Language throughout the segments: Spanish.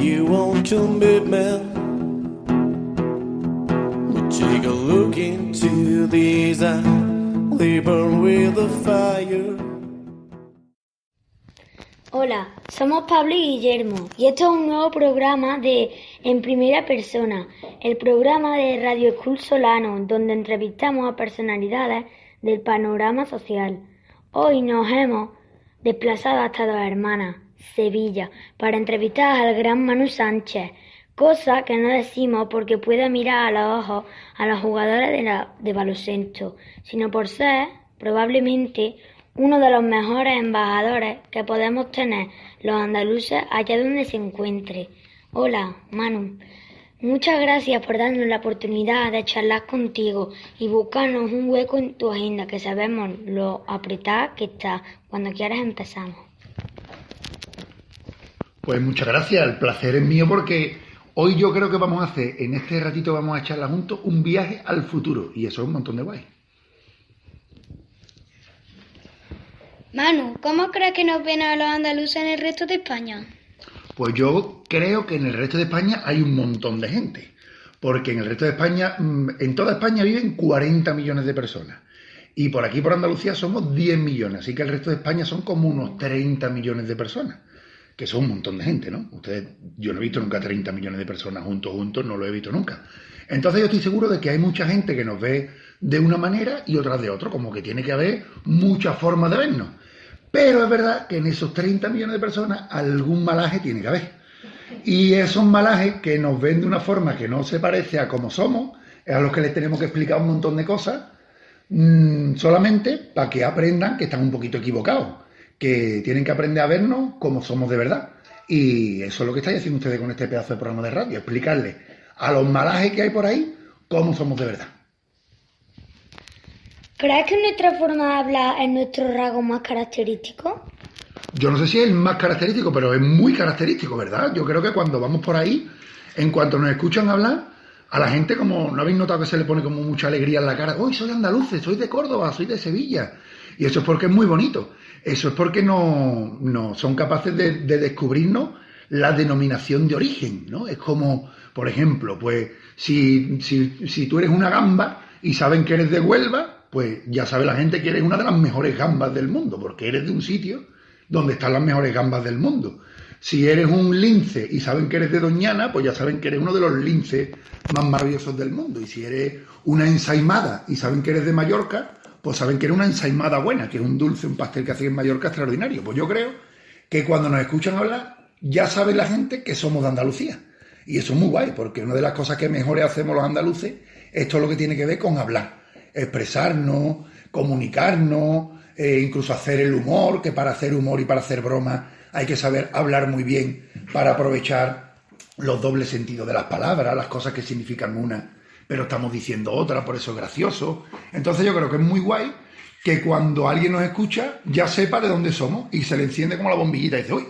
you want commitment, we'll take a look into these eyes, they burn with the fire. Hola, somos Pablo y Guillermo y esto es un nuevo programa de En Primera Persona, el programa de Radio School Solano, donde entrevistamos a personalidades del panorama social. Hoy nos hemos desplazado hasta Dos Hermanas, Sevilla, para entrevistar al gran Manu Sánchez, cosa que no decimos porque puede mirar a los ojos a los jugadores de baloncesto, sino por ser, probablemente, uno de los mejores embajadores que podemos tener los andaluces allá donde se encuentre. Hola, Manu. Muchas gracias por darnos la oportunidad de charlar contigo y buscarnos un hueco en tu agenda, que sabemos lo apretada que está. Cuando quieras empezamos. Pues muchas gracias, el placer es mío porque hoy yo creo que vamos a hacer, en este ratito vamos a charlar juntos, un viaje al futuro y eso es un montón de guay. Manu, ¿cómo crees que nos ven a los andaluces en el resto de España? Pues yo creo que en el resto de España hay un montón de gente, porque en el resto de España, en toda España viven 40 millones de personas y por aquí, por Andalucía, somos 10 millones, así que el resto de España son como unos 30 millones de personas, que son un montón de gente, ¿no? Yo no he visto nunca 30 millones de personas juntos, no lo he visto nunca. Entonces yo estoy seguro de que hay mucha gente que nos ve de una manera y otras de otra, como que tiene que haber muchas formas de vernos. Pero es verdad que en esos 30 millones de personas algún malaje tiene que haber. Y esos malajes que nos ven de una forma que no se parece a como somos, es a los que les tenemos que explicar un montón de cosas, solamente para que aprendan que están un poquito equivocados, que tienen que aprender a vernos como somos de verdad. Y eso es lo que estáis haciendo ustedes con este pedazo de programa de radio, explicarles a los malajes que hay por ahí cómo somos de verdad. ¿Crees que nuestra forma de hablar es nuestro rasgo más característico? Yo no sé si es el más característico, pero es muy característico, ¿verdad? Yo creo que cuando vamos por ahí, en cuanto nos escuchan hablar, a la gente, como no habéis notado que se le pone como mucha alegría en la cara, ¡hoy soy andaluz, soy de Córdoba, soy de Sevilla! Y eso es porque es muy bonito. Eso es porque no son capaces de descubrirnos la denominación de origen, ¿no? Es como, por ejemplo, pues si tú eres una gamba y saben que eres de Huelva, pues ya sabe la gente que eres una de las mejores gambas del mundo, porque eres de un sitio donde están las mejores gambas del mundo. Si eres un lince y saben que eres de Doñana, pues ya saben que eres uno de los linces más maravillosos del mundo. Y si eres una ensaimada y saben que eres de Mallorca, pues saben que eres una ensaimada buena, que es un dulce, un pastel que hacen en Mallorca extraordinario. Pues yo creo que cuando nos escuchan hablar, ya sabe la gente que somos de Andalucía. Y eso es muy guay, porque una de las cosas que mejores hacemos los andaluces es todo lo que tiene que ver con hablar. Expresarnos, comunicarnos, incluso hacer el humor, que para hacer humor y para hacer broma hay que saber hablar muy bien para aprovechar los dobles sentidos de las palabras, las cosas que significan una, pero estamos diciendo otra, por eso es gracioso. Entonces yo creo que es muy guay que cuando alguien nos escucha ya sepa de dónde somos y se le enciende como la bombillita y dice, uy,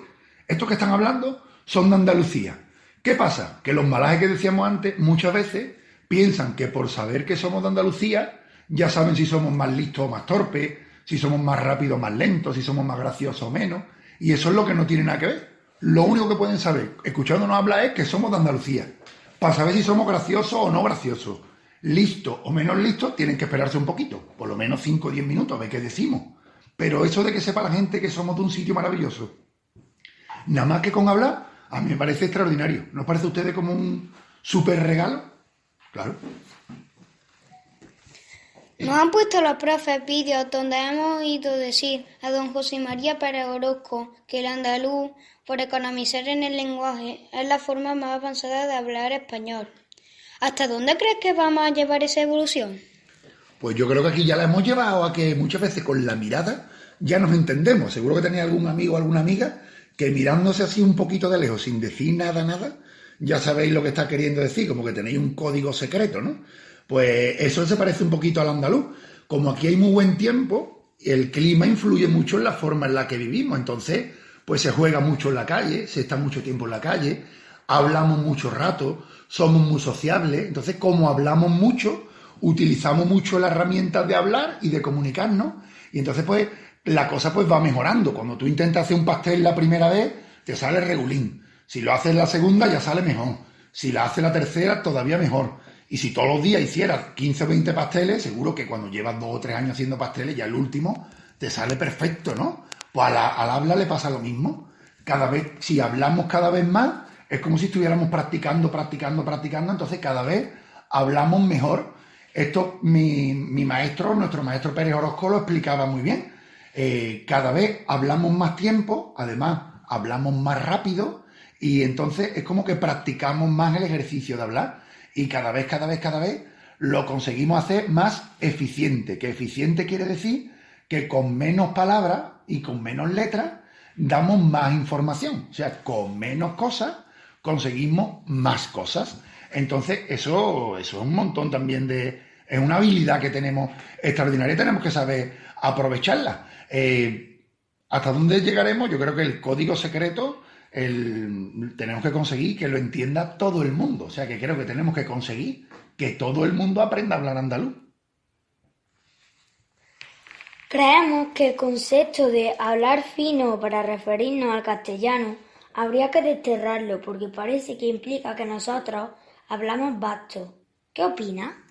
estos que están hablando son de Andalucía. ¿Qué pasa? Que los malajes que decíamos antes muchas veces piensan que por saber que somos de Andalucía ya saben si somos más listos o más torpes, si somos más rápidos o más lentos, si somos más graciosos o menos. Y eso es lo que no tiene nada que ver. Lo único que pueden saber, escuchándonos hablar, es que somos de Andalucía. Para saber si somos graciosos o no graciosos, listos o menos listos, tienen que esperarse un poquito. Por lo menos 5 o 10 minutos, a ver qué decimos. Pero eso de que sepa la gente que somos de un sitio maravilloso, nada más que con hablar, a mí me parece extraordinario. ¿No os parece a ustedes como un súper regalo? Claro. Nos han puesto los profes vídeos donde hemos oído decir a don José María Pérez Orozco que el andaluz, por economizar en el lenguaje, es la forma más avanzada de hablar español. ¿Hasta dónde crees que vamos a llevar esa evolución? Pues yo creo que aquí ya la hemos llevado a que muchas veces con la mirada ya nos entendemos. Seguro que tenéis algún amigo o alguna amiga que mirándose así un poquito de lejos, sin decir nada, ya sabéis lo que está queriendo decir, como que tenéis un código secreto, ¿no? Pues eso se parece un poquito al andaluz. Como aquí hay muy buen tiempo, el clima influye mucho en la forma en la que vivimos. Entonces, pues se juega mucho en la calle, se está mucho tiempo en la calle, hablamos mucho rato, somos muy sociables. Entonces, como hablamos mucho, utilizamos mucho las herramientas de hablar y de comunicarnos. Y entonces, pues, la cosa pues va mejorando. Cuando tú intentas hacer un pastel la primera vez, te sale regulín. Si lo haces la segunda, ya sale mejor. Si la haces la tercera, todavía mejor. Y si todos los días hicieras 15 o 20 pasteles, seguro que cuando llevas 2 o 3 años haciendo pasteles, ya el último te sale perfecto, ¿no? Pues al habla le pasa lo mismo. Cada vez, si hablamos cada vez más, es como si estuviéramos practicando, entonces cada vez hablamos mejor. Esto mi maestro, nuestro maestro Pérez Orozco lo explicaba muy bien. Cada vez hablamos más tiempo, además hablamos más rápido y entonces es como que practicamos más el ejercicio de hablar y cada vez lo conseguimos hacer más eficiente. Que eficiente quiere decir que con menos palabras y con menos letras damos más información. O sea, con menos cosas conseguimos más cosas. Entonces, eso es un montón también es una habilidad que tenemos extraordinaria y tenemos que saber aprovecharla. ¿Hasta dónde llegaremos? Yo creo que el código secreto tenemos que conseguir que lo entienda todo el mundo. O sea, que creo que tenemos que conseguir que todo el mundo aprenda a hablar andaluz. Creemos que el concepto de hablar fino para referirnos al castellano habría que desterrarlo porque parece que implica que nosotros hablamos vasto. ¿Qué opina?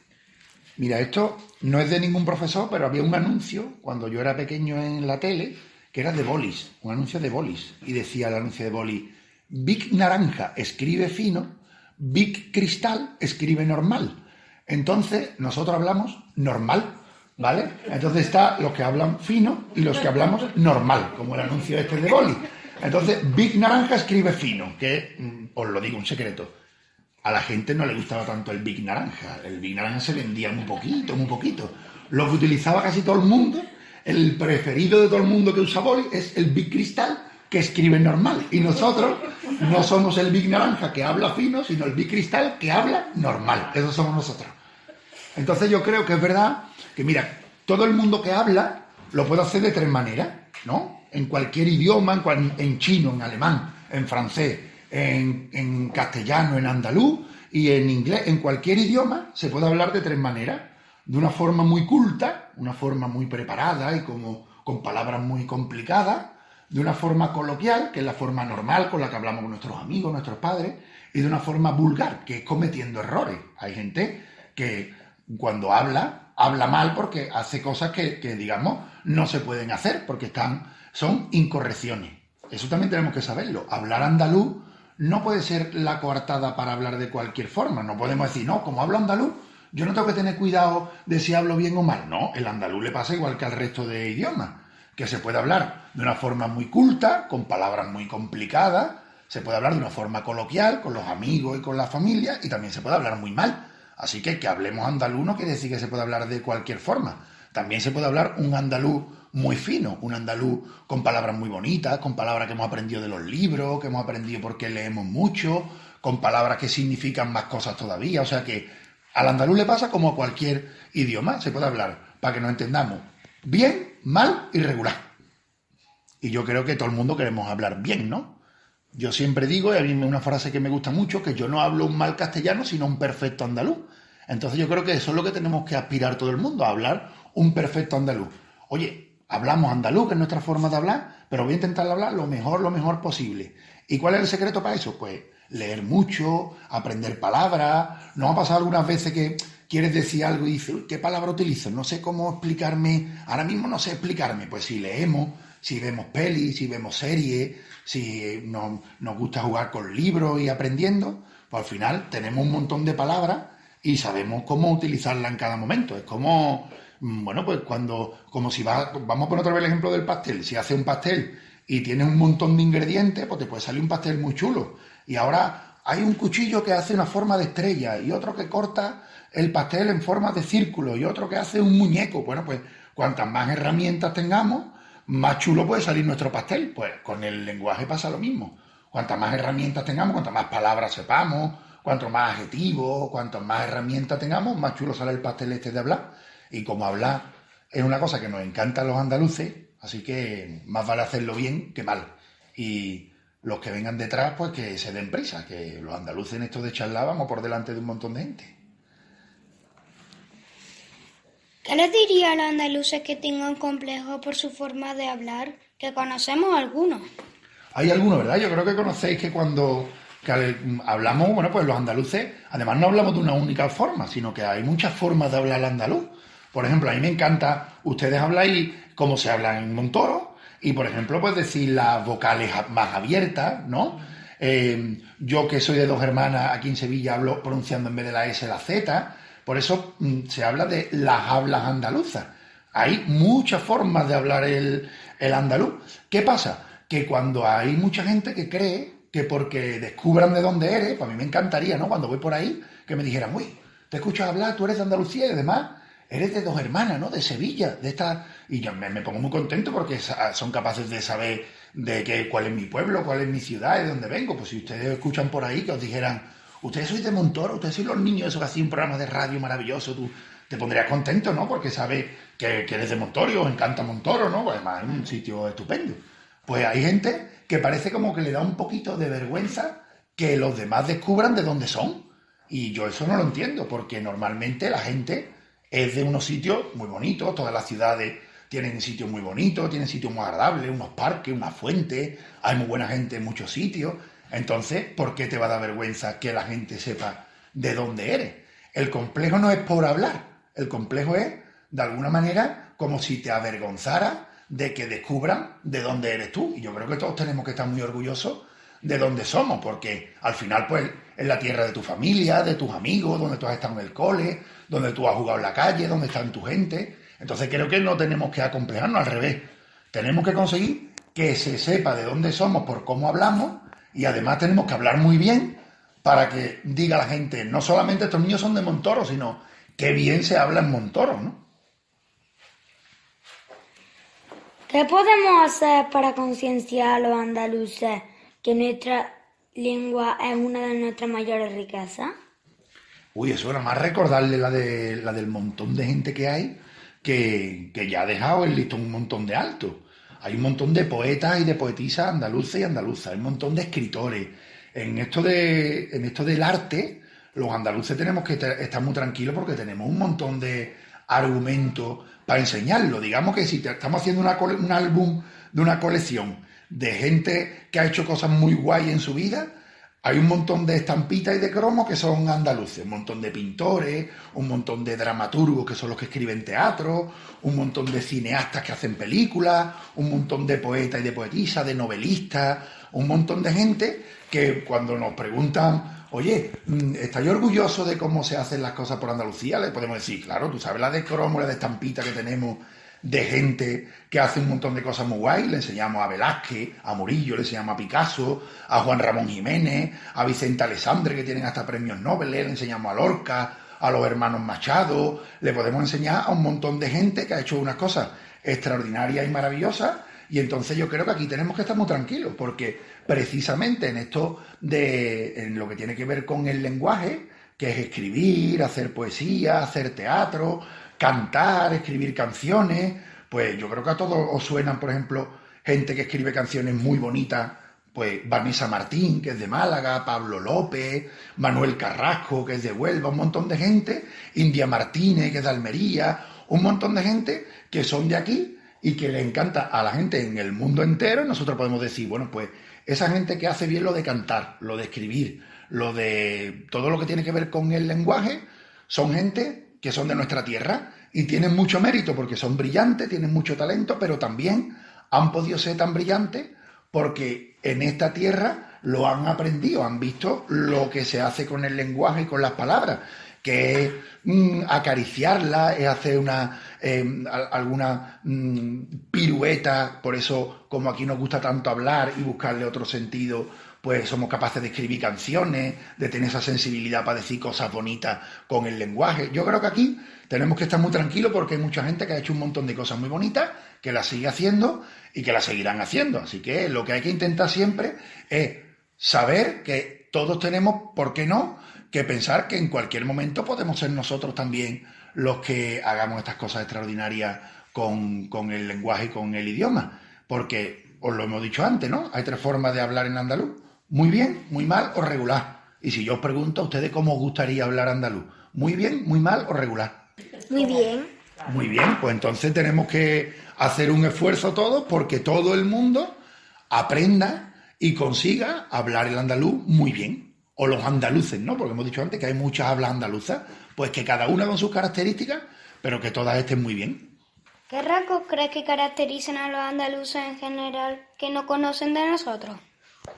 Mira, esto no es de ningún profesor, pero había un anuncio cuando yo era pequeño en la tele que era de bolis, un anuncio de bolis. Y decía el anuncio de bolis, Big Naranja escribe fino, Big Cristal escribe normal. Entonces, nosotros hablamos normal, ¿vale? Entonces está los que hablan fino y los que hablamos normal, como el anuncio este de bolis. Entonces, Big Naranja escribe fino, que, os lo digo, un secreto. A la gente no le gustaba tanto el Big Naranja. El Big Naranja se vendía muy poquito. Lo que utilizaba casi todo el mundo, el preferido de todo el mundo que usa boli, es el Big Cristal, que escribe normal. Y nosotros no somos el Big Naranja que habla fino, sino el Big Cristal que habla normal. Eso somos nosotros. Entonces yo creo que es verdad que, mira, todo el mundo que habla lo puede hacer de 3 maneras, ¿no? En cualquier idioma, en chino, en alemán, en francés, en castellano, en andaluz y en inglés, en cualquier idioma se puede hablar de 3 maneras. De una forma muy culta, una forma muy preparada y con palabras muy complicadas, de una forma coloquial, que es la forma normal con la que hablamos con nuestros amigos, nuestros padres, y de una forma vulgar, que es cometiendo errores. Hay gente que cuando habla mal porque hace cosas que digamos, no se pueden hacer, porque son incorrecciones. Eso también tenemos que saberlo. Hablar andaluz no puede ser la coartada para hablar de cualquier forma. No podemos decir, no, como hablo andaluz, yo no tengo que tener cuidado de si hablo bien o mal. No, el andaluz le pasa igual que al resto de idiomas, que se puede hablar de una forma muy culta, con palabras muy complicadas, se puede hablar de una forma coloquial, con los amigos y con la familia, y también se puede hablar muy mal. Así que hablemos andaluz no quiere decir que se pueda hablar de cualquier forma. También se puede hablar un andaluz muy fino, un andaluz con palabras muy bonitas, con palabras que hemos aprendido de los libros, que hemos aprendido porque leemos mucho, con palabras que significan más cosas todavía. O sea que al andaluz le pasa como a cualquier idioma, se puede hablar para que nos entendamos bien, mal y regular. Y yo creo que todo el mundo queremos hablar bien, ¿no? Yo siempre digo, y a mí es una frase que me gusta mucho, que yo no hablo un mal castellano, sino un perfecto andaluz. Entonces yo creo que eso es lo que tenemos que aspirar todo el mundo, a hablar un perfecto andaluz. Oye, hablamos andaluz, que es nuestra forma de hablar, pero voy a intentar hablar lo mejor posible. ¿Y cuál es el secreto para eso? Pues leer mucho, aprender palabras. ¿Nos ha pasado algunas veces que quieres decir algo y dices, uy, ¿qué palabra utilizo? No sé cómo explicarme, ahora mismo no sé explicarme. Pues si leemos, si vemos pelis, si vemos series, si nos gusta jugar con libros y aprendiendo, pues al final tenemos un montón de palabras y sabemos cómo utilizarla en cada momento. Es como, bueno, pues como si vamos a poner otra vez el ejemplo del pastel. Si haces un pastel y tienes un montón de ingredientes, pues te puede salir un pastel muy chulo. Y ahora hay un cuchillo que hace una forma de estrella y otro que corta el pastel en forma de círculo y otro que hace un muñeco. Bueno, pues cuantas más herramientas tengamos, más chulo puede salir nuestro pastel. Pues con el lenguaje pasa lo mismo. Cuantas más herramientas tengamos, cuantas más palabras sepamos, cuanto más adjetivos, cuantas más herramientas tengamos, más chulo sale el pastel este de hablar. Y como hablar es una cosa que nos encanta a los andaluces, así que más vale hacerlo bien que mal. Y los que vengan detrás, pues que se den prisa, que los andaluces en esto de charlar vamos por delante de un montón de gente. ¿Qué les diría a los andaluces que tengan complejo por su forma de hablar? Que conocemos algunos. Hay algunos, ¿verdad? Yo creo que conocéis que cuando hablamos, bueno, pues los andaluces, además no hablamos de una única forma, sino que hay muchas formas de hablar andaluz. Por ejemplo, a mí me encanta, ustedes habláis como se habla en Montoro, y por ejemplo, pues decir las vocales más abiertas, ¿no? Yo que soy de dos hermanas, aquí en Sevilla hablo pronunciando en vez de la S la Z, por eso se habla de las hablas andaluzas. Hay muchas formas de hablar el andaluz. ¿Qué pasa? Que cuando hay mucha gente que cree que porque descubran de dónde eres, pues a mí me encantaría, ¿no? Cuando voy por ahí, que me dijeran, uy, te escuchas hablar, tú eres de Andalucía y además eres de dos hermanas, ¿no? De Sevilla, de esta... Y yo me pongo muy contento porque son capaces de saber cuál es mi pueblo, cuál es mi ciudad, de dónde vengo. Pues si ustedes escuchan por ahí que os dijeran, ustedes sois de Montoro, ustedes sois los niños esos que hacían un programa de radio maravilloso, tú te pondrías contento, ¿no? Porque sabes que eres de Montoro y os encanta Montoro, ¿no? Pues además es un sitio estupendo. Pues hay gente que parece como que le da un poquito de vergüenza que los demás descubran de dónde son. Y yo eso no lo entiendo, porque normalmente la gente es de unos sitios muy bonitos, todas las ciudades tienen sitios muy bonitos, tienen sitios muy agradables, unos parques, unas fuentes, hay muy buena gente en muchos sitios. Entonces, ¿por qué te va a dar vergüenza que la gente sepa de dónde eres? El complejo no es por hablar, el complejo es, de alguna manera, como si te avergonzara de que descubran de dónde eres tú. Y yo creo que todos tenemos que estar muy orgullosos de dónde somos, porque al final, pues, es la tierra de tu familia, de tus amigos, donde tú has estado en el cole, donde tú has jugado en la calle, donde está tu gente. Entonces creo que no tenemos que acomplejarnos, al revés. Tenemos que conseguir que se sepa de dónde somos por cómo hablamos y además tenemos que hablar muy bien para que diga la gente, no solamente estos niños son de Montoro, sino que bien se habla en Montoro, ¿no? ¿Qué podemos hacer para concienciar a los andaluces que nuestra lengua es una de nuestras mayores riquezas? Uy, eso era más recordarle la del montón de gente que hay que ya ha dejado el listón un montón de alto. Hay un montón de poetas y de poetisas andaluces y andaluzas, hay un montón de escritores. En esto del arte, los andaluces tenemos que estar muy tranquilos porque tenemos un montón de argumentos para enseñarlo. Digamos que si estamos haciendo un álbum de una colección de gente que ha hecho cosas muy guay en su vida, hay un montón de estampitas y de cromos que son andaluces, un montón de pintores, un montón de dramaturgos que son los que escriben teatro, un montón de cineastas que hacen películas, un montón de poetas y de poetisas, de novelistas, un montón de gente que cuando nos preguntan, oye, ¿estáis orgullosos de cómo se hacen las cosas por Andalucía? Le podemos decir, claro, tú sabes la de cromo, la de estampita que tenemos de gente que hace un montón de cosas muy guay. Le enseñamos a Velázquez, a Murillo, le enseñamos a Picasso, a Juan Ramón Jiménez, a Vicente Alessandre, que tienen hasta premios Nobel, le enseñamos a Lorca, a los hermanos Machado, le podemos enseñar a un montón de gente que ha hecho unas cosas extraordinarias y maravillosas. Y entonces yo creo que aquí tenemos que estar muy tranquilos, porque precisamente en lo que tiene que ver con el lenguaje, que es escribir, hacer poesía, hacer teatro, cantar, escribir canciones, pues yo creo que a todos os suenan, por ejemplo, gente que escribe canciones muy bonitas, pues Vanessa Martín, que es de Málaga, Pablo López, Manuel Carrasco, que es de Huelva, un montón de gente, India Martínez, que es de Almería, un montón de gente que son de aquí y que le encanta a la gente en el mundo entero. Y nosotros podemos decir, bueno, pues esa gente que hace bien lo de cantar, lo de escribir, lo de todo lo que tiene que ver con el lenguaje, son gente que son de nuestra tierra y tienen mucho mérito porque son brillantes, tienen mucho talento, pero también han podido ser tan brillantes porque en esta tierra lo han aprendido, han visto lo que se hace con el lenguaje y con las palabras, que es acariciarla, es hacer alguna pirueta. Por eso, como aquí nos gusta tanto hablar y buscarle otro sentido, pues somos capaces de escribir canciones, de tener esa sensibilidad para decir cosas bonitas con el lenguaje. Yo creo que aquí tenemos que estar muy tranquilos porque hay mucha gente que ha hecho un montón de cosas muy bonitas, que las sigue haciendo y que las seguirán haciendo. Así que lo que hay que intentar siempre es saber que todos tenemos, ¿por qué no?, que pensar que en cualquier momento podemos ser nosotros también los que hagamos estas cosas extraordinarias con el lenguaje y con el idioma. Porque, os lo hemos dicho antes, ¿no? Hay 3 formas de hablar en andaluz: muy bien, muy mal o regular. Y si yo os pregunto a ustedes cómo os gustaría hablar andaluz: muy bien, muy mal o regular. Muy bien. Muy bien, pues entonces tenemos que hacer un esfuerzo todos porque todo el mundo aprenda y consiga hablar el andaluz muy bien. O los andaluces, ¿no? Porque hemos dicho antes que hay muchas hablas andaluzas, pues que cada una con sus características, pero que todas estén muy bien. ¿Qué rasgos crees que caracterizan a los andaluces en general que no conocen de nosotros?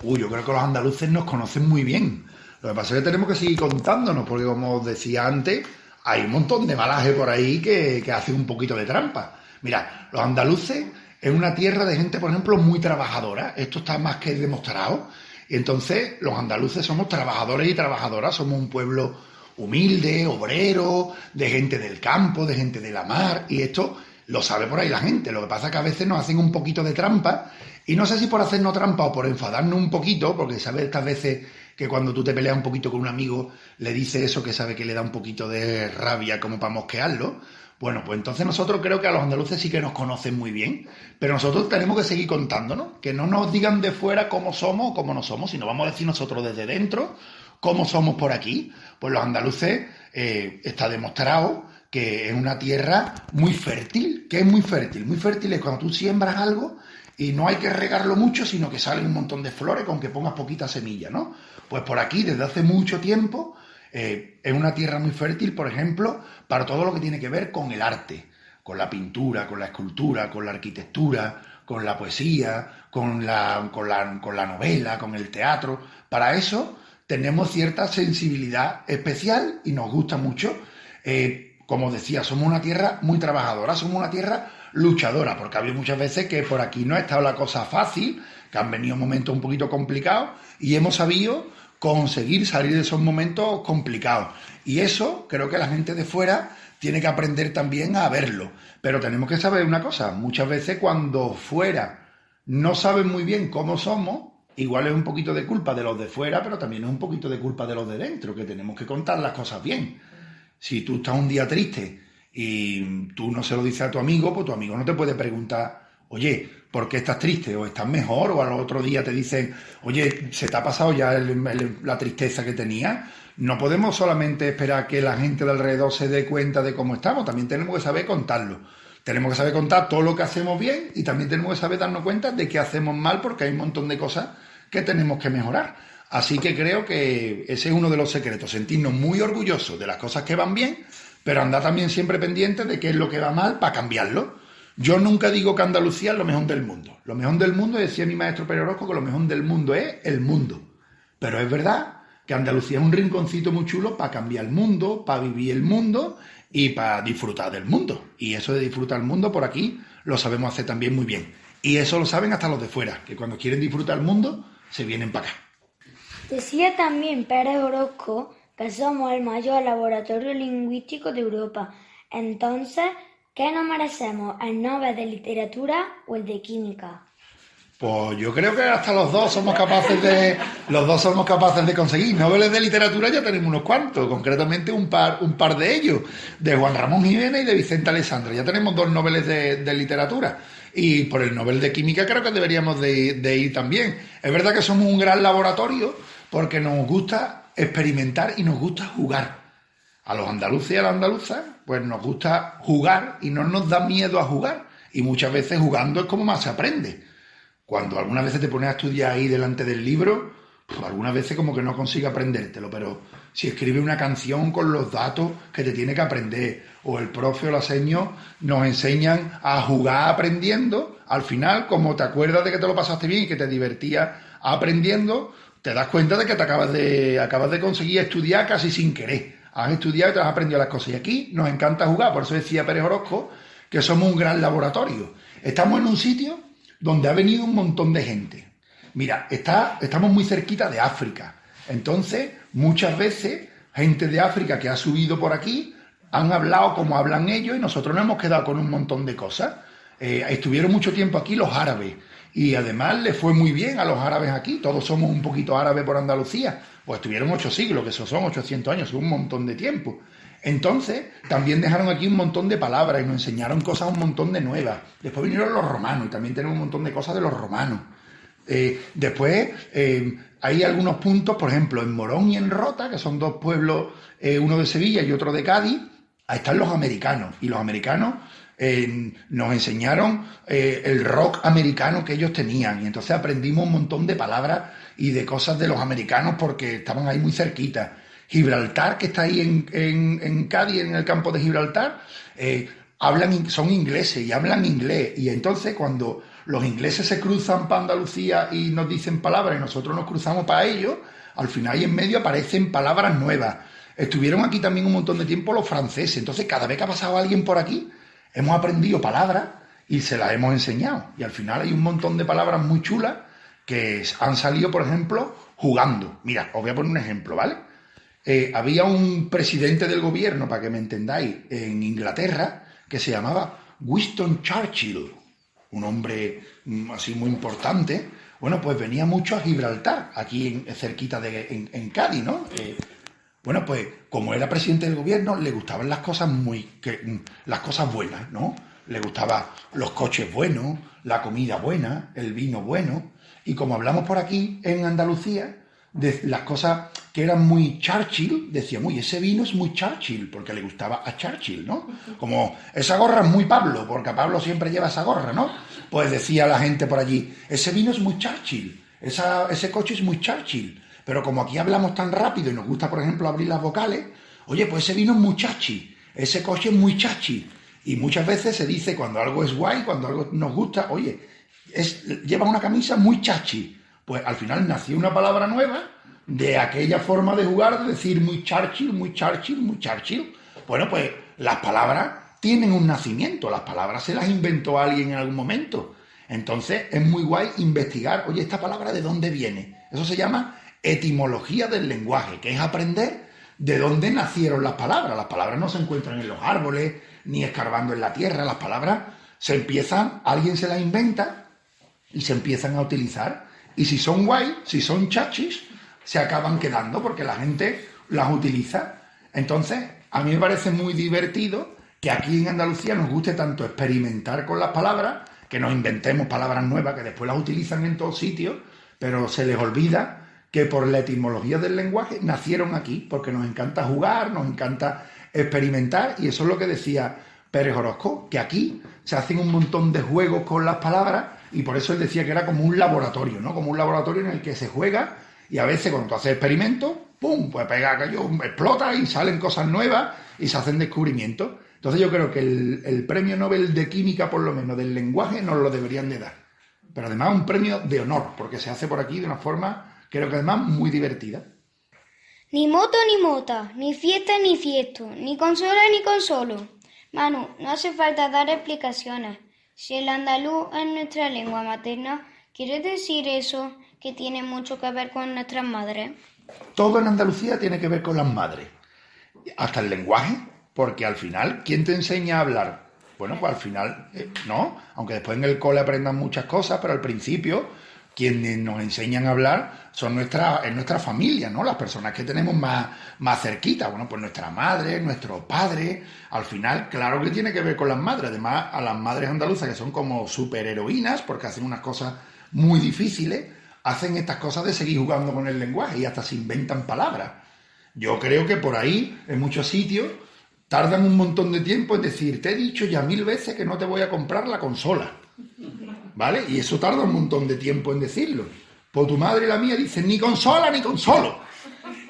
Yo creo que los andaluces nos conocen muy bien. Lo que pasa es que tenemos que seguir contándonos, porque como os decía antes, hay un montón de malaje por ahí que hace un poquito de trampa. Mira, los andaluces es una tierra de gente, por ejemplo, muy trabajadora. Esto está más que demostrado. Y entonces los andaluces somos trabajadores y trabajadoras, somos un pueblo humilde, obrero, de gente del campo, de gente de la mar, y esto lo sabe por ahí la gente. Lo que pasa es que a veces nos hacen un poquito de trampa, y no sé si por hacernos trampa o por enfadarnos un poquito, porque sabes estas veces que cuando tú te peleas un poquito con un amigo, le dices eso que sabe que le da un poquito de rabia como para mosquearlo. Bueno, pues entonces nosotros creo que a los andaluces sí que nos conocen muy bien, pero nosotros tenemos que seguir contándonos, que no nos digan de fuera cómo somos o cómo no somos, sino vamos a decir nosotros desde dentro cómo somos por aquí. Pues los andaluces está demostrado que es una tierra muy fértil, que es muy fértil. Muy fértil es cuando tú siembras algo y no hay que regarlo mucho, sino que salen un montón de flores con que pongas poquita semilla, ¿no? Pues por aquí, desde hace mucho tiempo, es una tierra muy fértil, por ejemplo, para todo lo que tiene que ver con el arte, con la pintura, con la escultura, con la arquitectura, con la poesía, con la novela, con el teatro. Para eso tenemos cierta sensibilidad especial y nos gusta mucho. Como decía, somos una tierra muy trabajadora, somos una tierra luchadora, porque ha habido muchas veces que por aquí no ha estado la cosa fácil, que han venido momentos un poquito complicados y hemos sabido conseguir salir de esos momentos complicados. Y eso creo que la gente de fuera tiene que aprender también a verlo. Pero tenemos que saber una cosa, muchas veces cuando fuera no saben muy bien cómo somos, igual es un poquito de culpa de los de fuera, pero también es un poquito de culpa de los de dentro, que tenemos que contar las cosas bien. Si tú estás un día triste y tú no se lo dices a tu amigo, pues tu amigo no te puede preguntar, oye, ¿por qué estás triste? O estás mejor, o al otro día te dicen, oye, ¿se te ha pasado ya la tristeza que tenías? No podemos solamente esperar que la gente de alrededor se dé cuenta de cómo estamos, también tenemos que saber contarlo. Tenemos que saber contar todo lo que hacemos bien y también tenemos que saber darnos cuenta de que hacemos mal, porque hay un montón de cosas que tenemos que mejorar. Así que creo que ese es uno de los secretos, sentirnos muy orgullosos de las cosas que van bien, pero andar también siempre pendientes de qué es lo que va mal para cambiarlo. Yo nunca digo que Andalucía es lo mejor del mundo. Lo mejor del mundo, decía mi maestro Pere Orozco, que lo mejor del mundo es el mundo. Pero es verdad que Andalucía es un rinconcito muy chulo para cambiar el mundo, para vivir el mundo y para disfrutar del mundo. Y eso de disfrutar el mundo por aquí lo sabemos hacer también muy bien. Y eso lo saben hasta los de fuera, que cuando quieren disfrutar el mundo se vienen para acá. Decía también Pérez Orozco que somos el mayor laboratorio lingüístico de Europa. Entonces, ¿qué nos merecemos? ¿El Nobel de Literatura o el de Química? Pues yo creo que hasta los dos somos capaces de conseguir. Nobeles de literatura ya tenemos unos cuantos, concretamente un par de ellos, de Juan Ramón Jiménez y de Vicente Alessandro. Ya tenemos 2 Nobeles de literatura. Y por el Nobel de Química creo que deberíamos de ir también. Es verdad que somos un gran laboratorio porque nos gusta experimentar y nos gusta jugar. A los andaluces y a las andaluzas, pues nos gusta jugar y no nos da miedo a jugar. Y muchas veces jugando es como más se aprende. Cuando algunas veces te pones a estudiar ahí delante del libro, pues algunas veces como que no consigues aprendértelo, pero si escribes una canción con los datos que te tiene que aprender, o el profe o la seño nos enseñan a jugar aprendiendo, al final, como te acuerdas de que te lo pasaste bien y que te divertías aprendiendo, te das cuenta de que te acabas de conseguir estudiar casi sin querer. Has estudiado y te has aprendido las cosas. Y aquí nos encanta jugar, por eso decía Pérez Orozco que somos un gran laboratorio. Estamos en un sitio donde ha venido un montón de gente. Mira, estamos muy cerquita de África. Entonces, muchas veces, gente de África que ha subido por aquí han hablado como hablan ellos y nosotros nos hemos quedado con un montón de cosas. Estuvieron mucho tiempo aquí los árabes y además les fue muy bien a los árabes aquí. Todos somos un poquito árabes por Andalucía. Pues estuvieron 8 siglos, que eso son 800 años, es un montón de tiempo. Entonces, también dejaron aquí un montón de palabras y nos enseñaron cosas un montón de nuevas. Después vinieron los romanos y también tenemos un montón de cosas de los romanos. Después hay algunos puntos, por ejemplo, en Morón y en Rota, que son 2 pueblos, uno de Sevilla y otro de Cádiz, ahí están los americanos. Y los americanos nos enseñaron el rock americano que ellos tenían y entonces aprendimos un montón de palabras y de cosas de los americanos porque estaban ahí muy cerquita. Gibraltar, que está ahí en Cádiz, en el campo de Gibraltar, son ingleses y hablan inglés y entonces cuando los ingleses se cruzan para Andalucía y nos dicen palabras y nosotros nos cruzamos para ellos, al final y en medio aparecen palabras nuevas. Estuvieron aquí también un montón de tiempo los franceses, entonces cada vez que ha pasado alguien por aquí, hemos aprendido palabras y se las hemos enseñado. Y al final hay un montón de palabras muy chulas que han salido, por ejemplo, jugando. Mira, os voy a poner un ejemplo, ¿vale? Había un presidente del gobierno, para que me entendáis, en Inglaterra, que se llamaba Winston Churchill, un hombre así muy importante. Bueno, pues venía mucho a Gibraltar, aquí cerquita en Cádiz, ¿no? Bueno, pues como era presidente del gobierno, le gustaban las cosas las cosas buenas, ¿no? Le gustaban los coches buenos, la comida buena, el vino bueno. Y como hablamos por aquí en Andalucía, de las cosas que eran muy Churchill, decíamos, uy, ese vino es muy Churchill, porque le gustaba a Churchill, ¿no? Como, esa gorra es muy Pablo, porque Pablo siempre lleva esa gorra, ¿no? Pues decía la gente por allí, ese vino es muy Churchill, ese coche es muy Churchill. Pero como aquí hablamos tan rápido y nos gusta, por ejemplo, abrir las vocales, oye, pues ese vino es muy chachi, ese coche es muy chachi. Y muchas veces se dice cuando algo es guay, cuando algo nos gusta, oye, lleva una camisa muy chachi. Pues al final nació una palabra nueva de aquella forma de jugar, de decir muy Churchill, muy Churchill, muy Churchill. Bueno, pues las palabras tienen un nacimiento, las palabras se las inventó alguien en algún momento. Entonces es muy guay investigar, oye, ¿esta palabra de dónde viene? Eso se llama etimología del lenguaje, que es aprender de dónde nacieron las palabras. Las palabras no se encuentran en los árboles, ni escarbando en la tierra. Las palabras alguien se las inventa y se empiezan a utilizar. Y si son guay, si son chachis, se acaban quedando porque la gente las utiliza. Entonces, a mí me parece muy divertido que aquí en Andalucía nos guste tanto experimentar con las palabras, que nos inventemos palabras nuevas que después las utilizan en todos sitios, pero se les olvida que por la etimología del lenguaje nacieron aquí, porque nos encanta jugar, nos encanta experimentar, y eso es lo que decía Pérez Orozco, que aquí se hacen un montón de juegos con las palabras, y por eso él decía que era como un laboratorio, ¿no? Como un laboratorio en el que se juega, y a veces cuando tú haces experimentos, ¡pum!, pues pega aquello, explota y salen cosas nuevas y se hacen descubrimientos. Entonces yo creo que el premio Nobel de Química, por lo menos del lenguaje, nos lo deberían de dar. Pero además un premio de honor, porque se hace por aquí de una forma, creo que además muy divertida. Ni moto ni mota, ni fiesta ni fiesto, ni consola ni consolo. Manu, no hace falta dar explicaciones. Si el andaluz es nuestra lengua materna, ¿quiere decir eso que tiene mucho que ver con nuestras madres? Todo en Andalucía tiene que ver con las madres. Hasta el lenguaje, porque al final, ¿quién te enseña a hablar? Bueno, pues al final, no, aunque después en el cole aprendan muchas cosas, pero al principio, quienes nos enseñan a hablar son nuestra familia, ¿no? Las personas que tenemos más cerquita, bueno, pues nuestra madre, nuestro padre, al final, claro que tiene que ver con las madres. Además, a las madres andaluzas, que son como superheroínas, porque hacen unas cosas muy difíciles, hacen estas cosas de seguir jugando con el lenguaje y hasta se inventan palabras. Yo creo que por ahí, en muchos sitios, tardan un montón de tiempo en decir, te he dicho ya 1000 veces que no te voy a comprar la consola, ¿vale? Y eso tarda un montón de tiempo en decirlo. Pues tu madre y la mía dicen, ni consola ni consolo.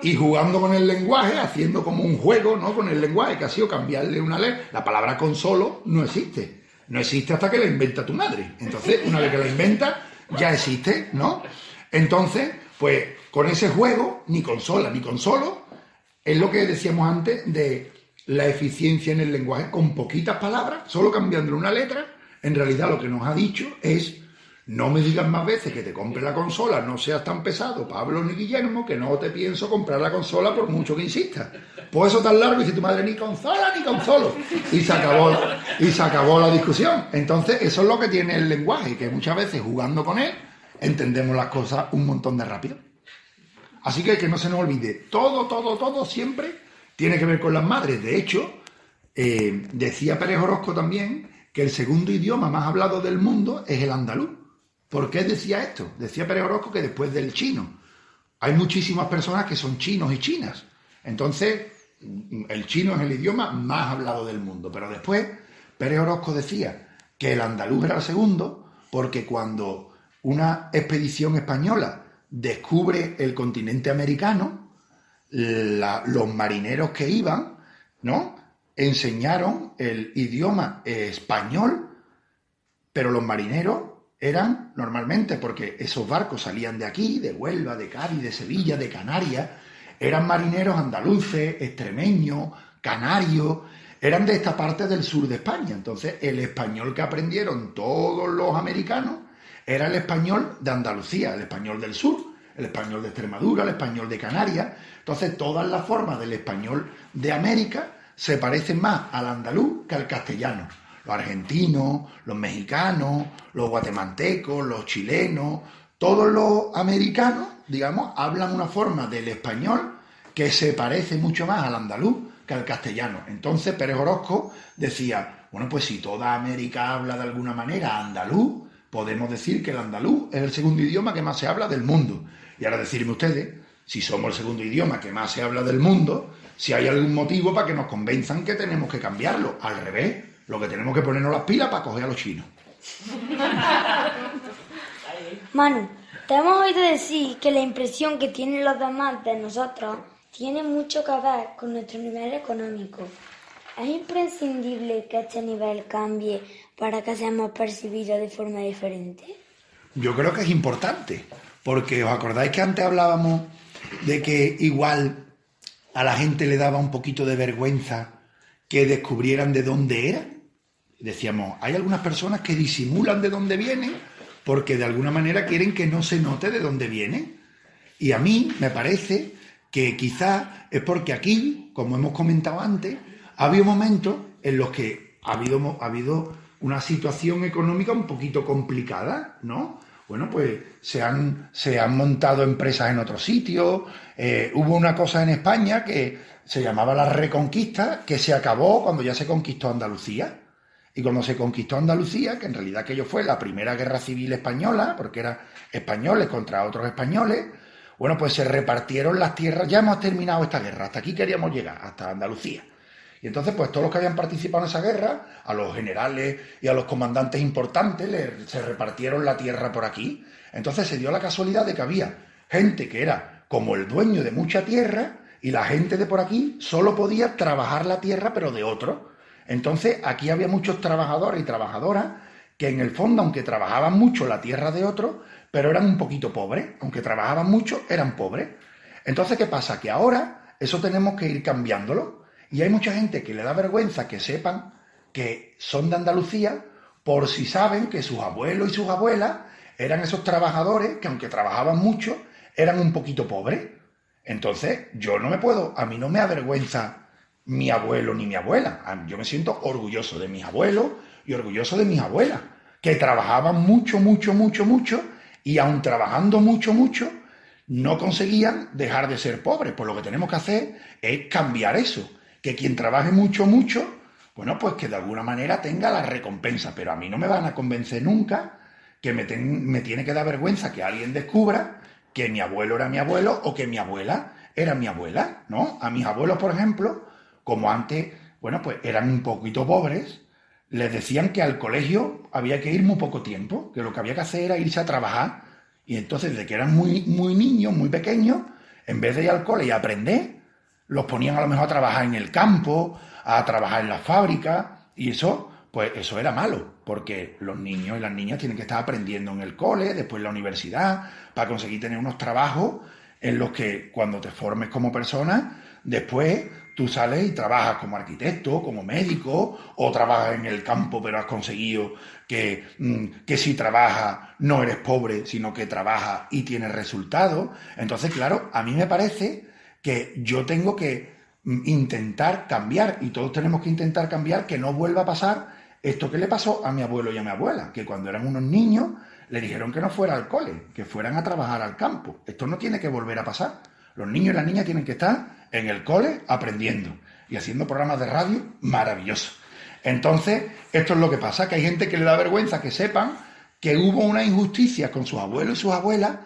Y jugando con el lenguaje, haciendo como un juego, ¿no? Con el lenguaje, que ha sido cambiarle una letra. La palabra consolo no existe. No existe hasta que la inventa tu madre. Entonces, una vez que la inventa, ya existe, ¿no? Entonces, pues, con ese juego, ni consola ni consolo, es lo que decíamos antes de la eficiencia en el lenguaje. Con poquitas palabras, solo cambiándole una letra, en realidad lo que nos ha dicho es, no me digas más veces que te compre la consola, no seas tan pesado, Pablo ni Guillermo, que no te pienso comprar la consola por mucho que insistas. Pues eso tan largo, y dice tu madre, ni consola ni consolo. Y se acabó la discusión. Entonces, eso es lo que tiene el lenguaje, que muchas veces jugando con él, entendemos las cosas un montón de rápido. Así que no se nos olvide, todo siempre tiene que ver con las madres. De hecho, decía Pérez Orozco también que el segundo idioma más hablado del mundo es el andaluz. ¿Por qué decía esto? Decía Pérez Orozco que después del chino hay muchísimas personas que son chinos y chinas. Entonces, el chino es el idioma más hablado del mundo. Pero después, Pérez Orozco decía que el andaluz era el segundo porque cuando una expedición española descubre el continente americano, los marineros que iban, ¿no?, enseñaron el idioma español, pero los marineros eran normalmente, porque esos barcos salían de aquí, de Huelva, de Cádiz, de Sevilla, de Canarias, eran marineros andaluces, extremeños, canarios, eran de esta parte del sur de España. Entonces, el español que aprendieron todos los americanos era el español de Andalucía, el español del sur, el español de Extremadura, el español de Canarias. Entonces, todas las formas del español de América se parecen más al andaluz que al castellano. Los argentinos, los mexicanos, los guatemaltecos, los chilenos, todos los americanos, digamos, hablan una forma del español que se parece mucho más al andaluz que al castellano. Entonces Pérez Orozco decía, bueno, pues si toda América habla de alguna manera andaluz, podemos decir que el andaluz es el segundo idioma que más se habla del mundo. Y ahora decirme ustedes, si somos el segundo idioma que más se habla del mundo, si hay algún motivo para que nos convenzan que tenemos que cambiarlo. Al revés, lo que tenemos que ponernos las pilas para coger a los chinos. Manu, te hemos oído decir que la impresión que tienen los demás de nosotros tiene mucho que ver con nuestro nivel económico. ¿Es imprescindible que este nivel cambie para que seamos percibidos de forma diferente? Yo creo que es importante, porque ¿os acordáis que antes hablábamos de que igual a la gente le daba un poquito de vergüenza que descubrieran de dónde era? Decíamos, hay algunas personas que disimulan de dónde vienen porque de alguna manera quieren que no se note de dónde vienen. Y a mí me parece que quizás es porque aquí, como hemos comentado antes, ha habido momentos en los que ha habido una situación económica un poquito complicada, ¿no? Bueno, pues se han montado empresas en otros sitios. Hubo una cosa en España que se llamaba la Reconquista, que se acabó cuando ya se conquistó Andalucía. Y cuando se conquistó Andalucía, que en realidad aquello fue la primera guerra civil española, porque eran españoles contra otros españoles, bueno, pues se repartieron las tierras. Ya hemos terminado esta guerra, hasta aquí queríamos llegar, hasta Andalucía. Y entonces, pues todos los que habían participado en esa guerra, a los generales y a los comandantes importantes, se repartieron la tierra por aquí. Entonces se dio la casualidad de que había gente que era como el dueño de mucha tierra y la gente de por aquí solo podía trabajar la tierra, pero de otro. Entonces aquí había muchos trabajadores y trabajadoras que en el fondo, aunque trabajaban mucho la tierra de otros, pero eran un poquito pobres. Aunque trabajaban mucho, eran pobres. Entonces, ¿qué pasa? Que ahora eso tenemos que ir cambiándolo. Y hay mucha gente que le da vergüenza que sepan que son de Andalucía por si saben que sus abuelos y sus abuelas eran esos trabajadores que aunque trabajaban mucho, eran un poquito pobres. Entonces, a mí no me avergüenza mi abuelo ni mi abuela. Yo me siento orgulloso de mis abuelos y orgulloso de mis abuelas, que trabajaban mucho, mucho, mucho, mucho, y aun trabajando mucho, mucho, no conseguían dejar de ser pobres. Pues lo que tenemos que hacer es cambiar eso. Que quien trabaje mucho, mucho, bueno, pues que de alguna manera tenga la recompensa. Pero a mí no me van a convencer nunca que me tiene que dar vergüenza que alguien descubra que mi abuelo era mi abuelo o que mi abuela era mi abuela, ¿no? A mis abuelos, por ejemplo, como antes, bueno, pues eran un poquito pobres, les decían que al colegio había que ir muy poco tiempo, que lo que había que hacer era irse a trabajar. Y entonces, desde que eran muy, muy niños, muy pequeños, en vez de ir al cole y aprender, los ponían a lo mejor a trabajar en el campo, a trabajar en la fábrica, y eso, pues eso era malo, porque los niños y las niñas tienen que estar aprendiendo en el cole, después en la universidad, para conseguir tener unos trabajos en los que cuando te formes como persona, después tú sales y trabajas como arquitecto, como médico, o trabajas en el campo, pero has conseguido que si trabajas no eres pobre, sino que trabajas y tienes resultados. Entonces, claro, a mí me parece que yo tengo que intentar cambiar, y todos tenemos que intentar cambiar, que no vuelva a pasar esto que le pasó a mi abuelo y a mi abuela, que cuando eran unos niños le dijeron que no fuera al cole, que fueran a trabajar al campo. Esto no tiene que volver a pasar. Los niños y las niñas tienen que estar en el cole aprendiendo y haciendo programas de radio maravillosos. Entonces, esto es lo que pasa, que hay gente que le da vergüenza que sepan que hubo una injusticia con sus abuelos y sus abuelas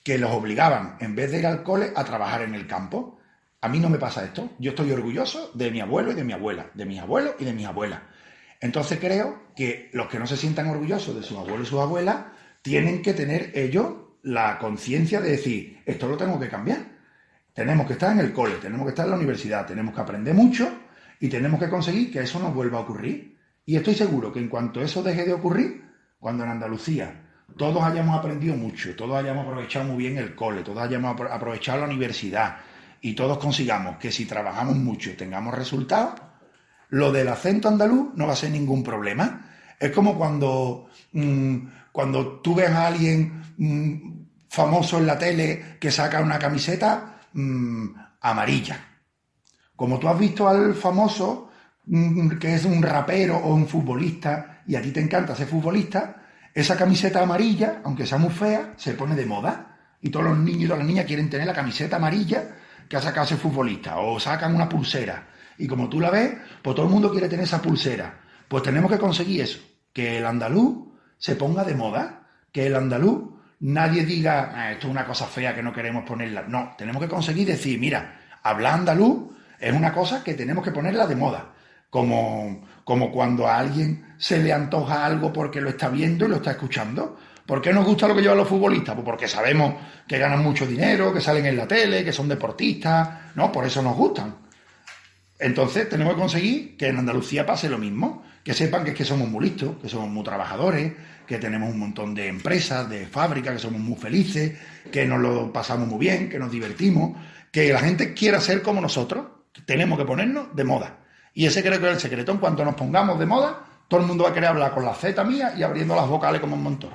que los obligaban, en vez de ir al cole, a trabajar en el campo. A mí no me pasa esto. Yo estoy orgulloso de mi abuelo y de mi abuela, de mis abuelos y de mis abuelas. Entonces creo que los que no se sientan orgullosos de sus abuelos y sus abuelas tienen que tener ellos la conciencia de decir, esto lo tengo que cambiar. Tenemos que estar en el cole, tenemos que estar en la universidad, tenemos que aprender mucho y tenemos que conseguir que eso no vuelva a ocurrir. Y estoy seguro que en cuanto eso deje de ocurrir, cuando en Andalucía todos hayamos aprendido mucho, todos hayamos aprovechado muy bien el cole, todos hayamos aprovechado la universidad y todos consigamos que si trabajamos mucho tengamos resultados, lo del acento andaluz no va a ser ningún problema. Es como cuando tú ves a alguien famoso en la tele que saca una camiseta amarilla. Como tú has visto al famoso que es un rapero o un futbolista y a ti te encanta ser futbolista, esa camiseta amarilla, aunque sea muy fea, se pone de moda y todos los niños y todas las niñas quieren tener la camiseta amarilla que ha sacado ese futbolista o sacan una pulsera y como tú la ves, pues todo el mundo quiere tener esa pulsera. Pues tenemos que conseguir eso, que el andaluz se ponga de moda, que el andaluz nadie diga, esto es una cosa fea que no queremos ponerla. No, tenemos que conseguir decir, mira, hablar andaluz es una cosa que tenemos que ponerla de moda. Como cuando a alguien se le antoja algo porque lo está viendo y lo está escuchando. ¿Por qué nos gusta lo que llevan los futbolistas? Pues porque sabemos que ganan mucho dinero, que salen en la tele, que son deportistas, ¿no? Por eso nos gustan. Entonces tenemos que conseguir que en Andalucía pase lo mismo, que sepan que es que somos muy listos, que somos muy trabajadores, que tenemos un montón de empresas, de fábricas, que somos muy felices, que nos lo pasamos muy bien, que nos divertimos, que la gente quiera ser como nosotros, tenemos que ponernos de moda. Y ese creo que es el secreto. En cuanto nos pongamos de moda, todo el mundo va a querer hablar con la Z mía y abriendo las vocales como un montón.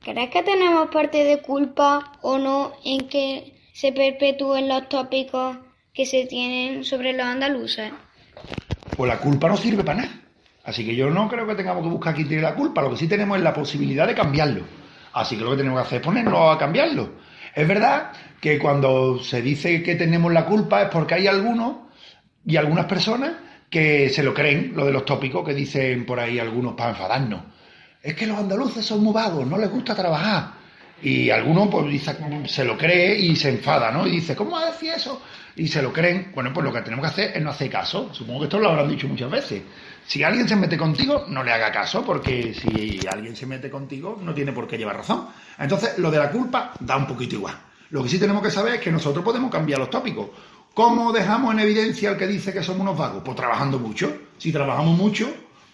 ¿Crees que tenemos parte de culpa o no en que se perpetúen los tópicos que se tienen sobre los andaluces? Pues la culpa no sirve para nada. Así que yo no creo que tengamos que buscar quién tiene la culpa. Lo que sí tenemos es la posibilidad de cambiarlo. Así que lo que tenemos que hacer es ponernos a cambiarlo. Es verdad que cuando se dice que tenemos la culpa es porque hay algunos y algunas personas que se lo creen, lo de los tópicos que dicen por ahí algunos para enfadarnos. Es que los andaluces son muy vagos, no les gusta trabajar. Y algunos pues dice, se lo cree y se enfada, ¿no? Y dice, ¿cómo va a decir eso? Y se lo creen. Bueno, pues lo que tenemos que hacer es no hacer caso. Supongo que esto lo habrán dicho muchas veces. Si alguien se mete contigo, no le haga caso, porque si alguien se mete contigo, no tiene por qué llevar razón. Entonces, lo de la culpa da un poquito igual. Lo que sí tenemos que saber es que nosotros podemos cambiar los tópicos. ¿Cómo dejamos en evidencia al que dice que somos unos vagos? Pues trabajando mucho. Si trabajamos mucho,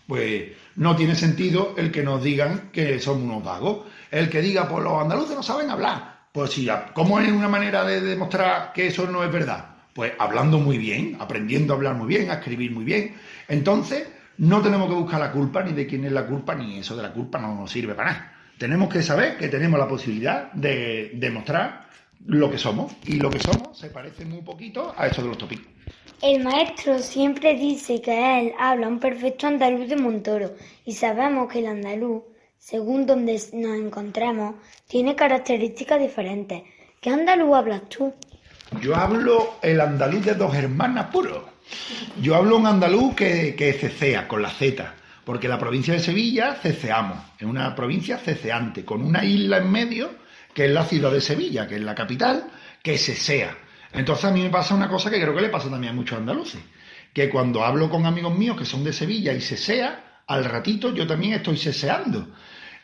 pues no tiene sentido el que nos digan que somos unos vagos. El que diga, pues los andaluces no saben hablar. Pues sí, ¿cómo es una manera de demostrar que eso no es verdad? Pues hablando muy bien, aprendiendo a hablar muy bien, a escribir muy bien. Entonces, no tenemos que buscar la culpa, ni de quién es la culpa, ni eso de la culpa no nos sirve para nada. Tenemos que saber que tenemos la posibilidad de demostrar lo que somos. Y lo que somos se parece muy poquito a eso de los tópicos. El maestro siempre dice que él habla un perfecto andaluz de Montoro y sabemos que el andaluz, según donde nos encontremos, tiene características diferentes. ¿Qué andaluz hablas tú? Yo hablo el andaluz de Dos Hermanas puro. Yo hablo un andaluz que cecea, con la Z, porque la provincia de Sevilla ceceamos, es una provincia ceceante, con una isla en medio, que es la ciudad de Sevilla, que es la capital, que cesea. Entonces a mí me pasa una cosa que creo que le pasa también a muchos andaluces, que cuando hablo con amigos míos que son de Sevilla y cesea, al ratito yo también estoy ceseando.